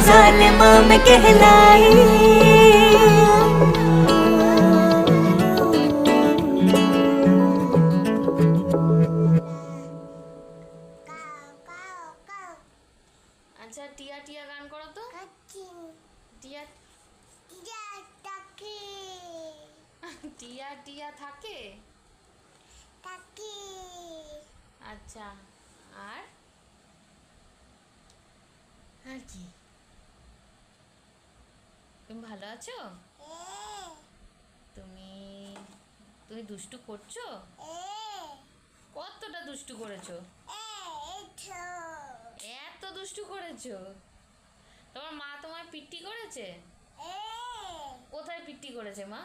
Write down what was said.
जालिमा मैं कहलाई। আচ্ছা টিয়া টিয়া গান করো তো। টিয়া টিয়া টিয়া থাকে। আচ্ছা আর আর কি? তুমি ভালো আছো? তুমি তুমি দুষ্টু করছো? কতটা দুষ্টু করেছো? এত দুষ্টু করেছো? তোমার মা তোমায় পিট্টি করেছে? কোথায় পিট্টি করেছে মা?